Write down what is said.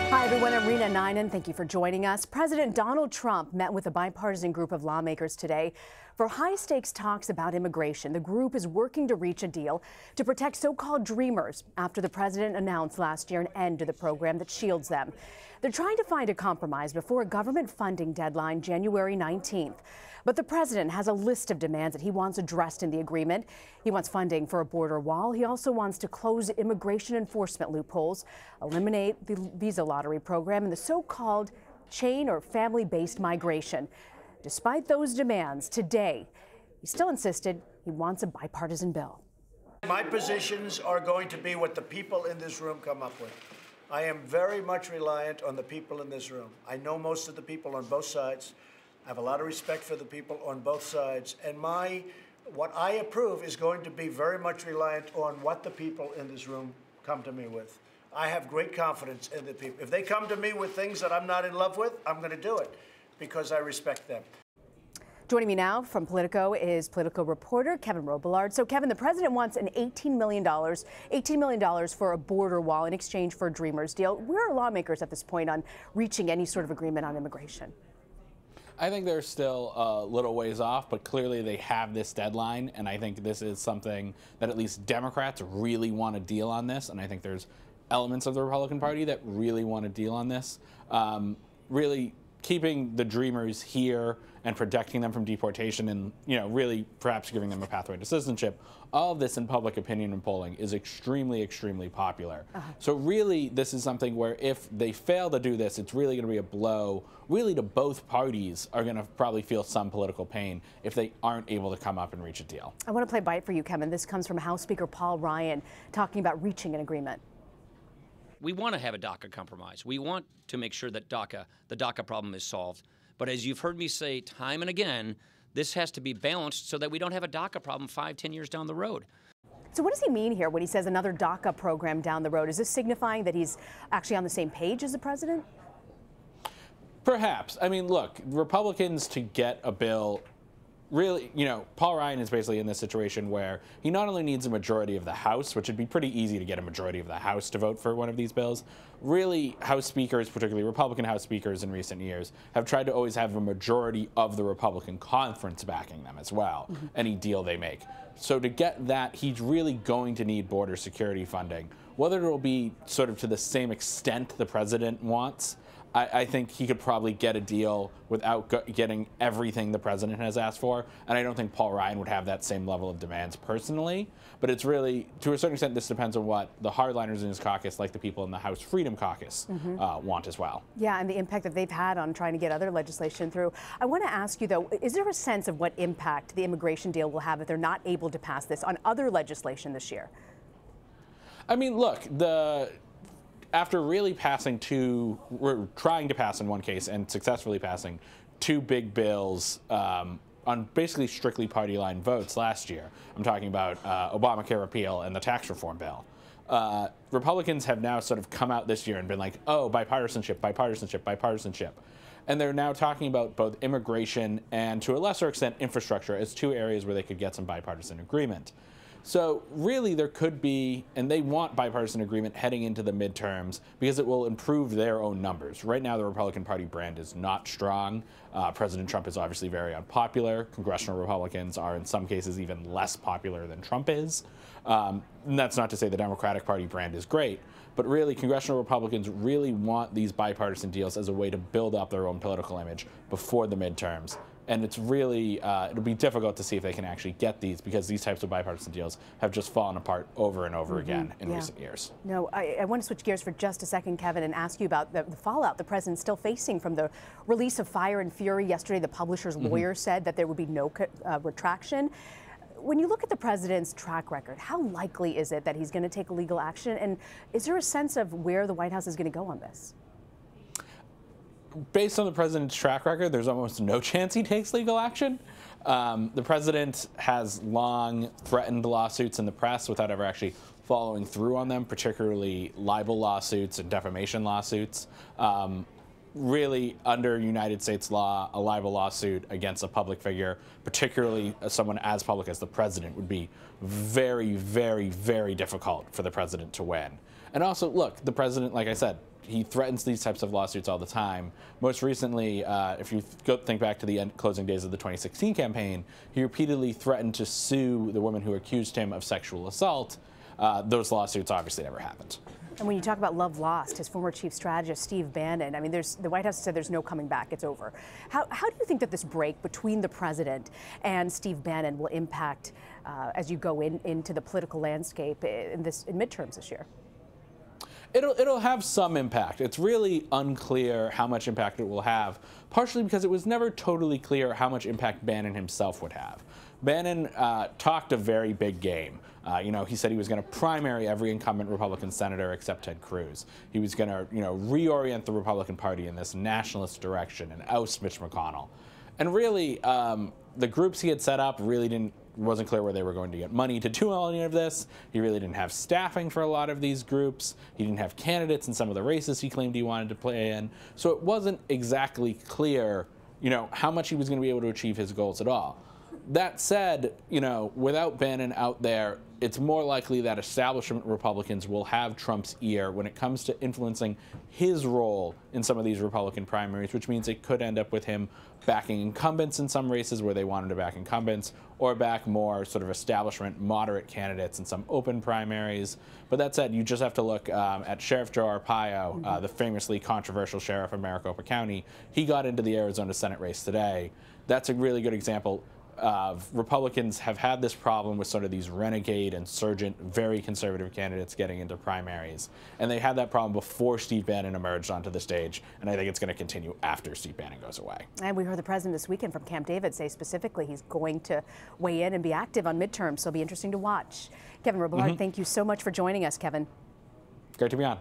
Hi, everyone. I'm Rena Ninen. Thank you for joining us. President Donald Trump met with a bipartisan group of lawmakers today for high-stakes talks about immigration. The group is working to reach a deal to protect so-called dreamers after the president announced last year an end to the program that shields them. They're trying to find a compromise before a government funding deadline January 19th. But the president has a list of demands that he wants addressed in the agreement. He wants funding for a border wall. He also wants to close immigration enforcement loopholes, eliminate the visa lottery program, and the so-called chain or family-based migration. Despite those demands, today, he still insisted he wants a bipartisan bill. My positions are going to be what the people in this room come up with. I am very much reliant on the people in this room. I know most of the people on both sides. I have a lot of respect for the people on both sides. And what I approve is going to be very much reliant on what the people in this room come to me with. I have great confidence in the people. If they come to me with things that I'm not in love with, I'm going to do it because I respect them. Joining me now from Politico is Politico reporter Kevin Robillard. So, Kevin, the president wants an $18 million for a border wall in exchange for a Dreamers deal. Where are lawmakers at this point on reaching any sort of agreement on immigration? I think they're still a little ways off, but clearly they have this deadline, and I think this is something that at least Democrats really want to deal on this, and I think there's elements of the Republican Party that really want to deal on this. Really keeping the Dreamers here and protecting them from deportation and, really perhaps giving them a pathway to citizenship. All of this in public opinion and polling is extremely, extremely popular. So really, this is something where if they fail to do this, it's really going to be a blow really to both parties are going to probably feel some political pain if they aren't able to come up and reach a deal. I want to play bite for you, Kevin. This comes from House Speaker Paul Ryan talking about reaching an agreement. We want to have a DACA compromise. We want to make sure that the DACA problem is solved. But as you've heard me say time and again, this has to be balanced so that we don't have a DACA problem 5-10 years down the road. So what does he mean here when he says another DACA program down the road? Is this signifying that he's actually on the same page as the president? Perhaps. I mean, look, Republicans to get a bill, really, Paul Ryan is basically in this situation where he not only needs a majority of the House, which would be pretty easy to get a majority of the House to vote for one of these bills. Really, House speakers, particularly Republican House speakers in recent years, have tried to always have a majority of the Republican conference backing them as well, any deal they make. So to get that, he's really going to need border security funding. Whether it will be sort of to the same extent the president wants, I think he could probably get a deal without getting everything the president has asked for, and I don't think Paul Ryan would have that same level of demands personally, but it's really, to a certain extent, this depends on what the hardliners in his caucus, like the people in the House Freedom Caucus, want as well. Yeah, and the impact that they've had on trying to get other legislation through. I want to ask you, though, is there a sense of what impact the immigration deal will have if they're not able to pass this on other legislation this year? I mean, look, after really passing we're trying to pass in one case and successfully passing two big bills on basically strictly party line votes last year. I'm talking about Obamacare repeal and the tax reform bill. Republicans have now sort of come out this year and been like, oh, bipartisanship, bipartisanship, bipartisanship. And they're now talking about both immigration and, to a lesser extent, infrastructure as two areas where they could get some bipartisan agreement. So really there could be, and they want bipartisan agreement heading into the midterms because it will improve their own numbers. Right now the Republican Party brand is not strong. President Trump is obviously very unpopular. Congressional Republicans are in some cases even less popular than Trump is. And that's not to say the Democratic Party brand is great, but really congressional Republicans really want these bipartisan deals as a way to build up their own political image before the midterms. And it's really, it'll be difficult to see if they can actually get these because these types of bipartisan deals have just fallen apart over and over again in recent years. No, I want to switch gears for just a second, Kevin, and ask you about the fallout the president's still facing from the release of Fire and Fury. Yesterday, the publisher's lawyer said that there would be no retraction. When you look at the president's track record, how likely is it that he's going to take legal action? And is there a sense of where the White House is going to go on this? Based on the president's track record, there's almost no chance he takes legal action. The president has long threatened lawsuits in the press without ever actually following through on them, particularly libel lawsuits and defamation lawsuits. Really, under United States law, a libel lawsuit against a public figure, particularly someone as public as the president, would be very, very, very difficult for the president to win. And also, look, the president, like I said, he threatens these types of lawsuits all the time. Most recently, if you think back to the closing days of the 2016 campaign, he repeatedly threatened to sue the woman who accused him of sexual assault. Those lawsuits obviously never happened. And when you talk about love lost, his former chief strategist, Steve Bannon, I mean, the White House said there's no coming back, it's over. How do you think that this break between the president and Steve Bannon will impact as you go into the political landscape in midterms this year? It'll have some impact. It's really unclear how much impact it will have, partially because it was never totally clear how much impact Bannon himself would have. Bannon talked a very big game. He said he was going to primary every incumbent Republican senator except Ted Cruz. He was going to, reorient the Republican Party in this nationalist direction and oust Mitch McConnell. And really, the groups he had set up really wasn't clear where they were going to get money to do any of this. He really didn't have staffing for a lot of these groups. He didn't have candidates in some of the races he claimed he wanted to play in. So it wasn't exactly clear, how much he was going to be able to achieve his goals at all. That said, without Bannon out there, it's more likely that establishment Republicans will have Trump's ear when it comes to influencing his role in some of these Republican primaries, which means it could end up with him backing incumbents in some races where they want him to back incumbents, or back more sort of establishment moderate candidates in some open primaries. But that said, you just have to look at Sheriff Joe Arpaio, the famously controversial sheriff of Maricopa County. He got into the Arizona Senate race today. That's a really good example. Republicans have had this problem with sort of these renegade, insurgent, very conservative candidates getting into primaries. And they had that problem before Steve Bannon emerged onto the stage, and I think it's going to continue after Steve Bannon goes away. And we heard the president this weekend from Camp David say specifically he's going to weigh in and be active on midterms, so it'll be interesting to watch. Kevin Robillard, thank you so much for joining us, Kevin. Great to be on.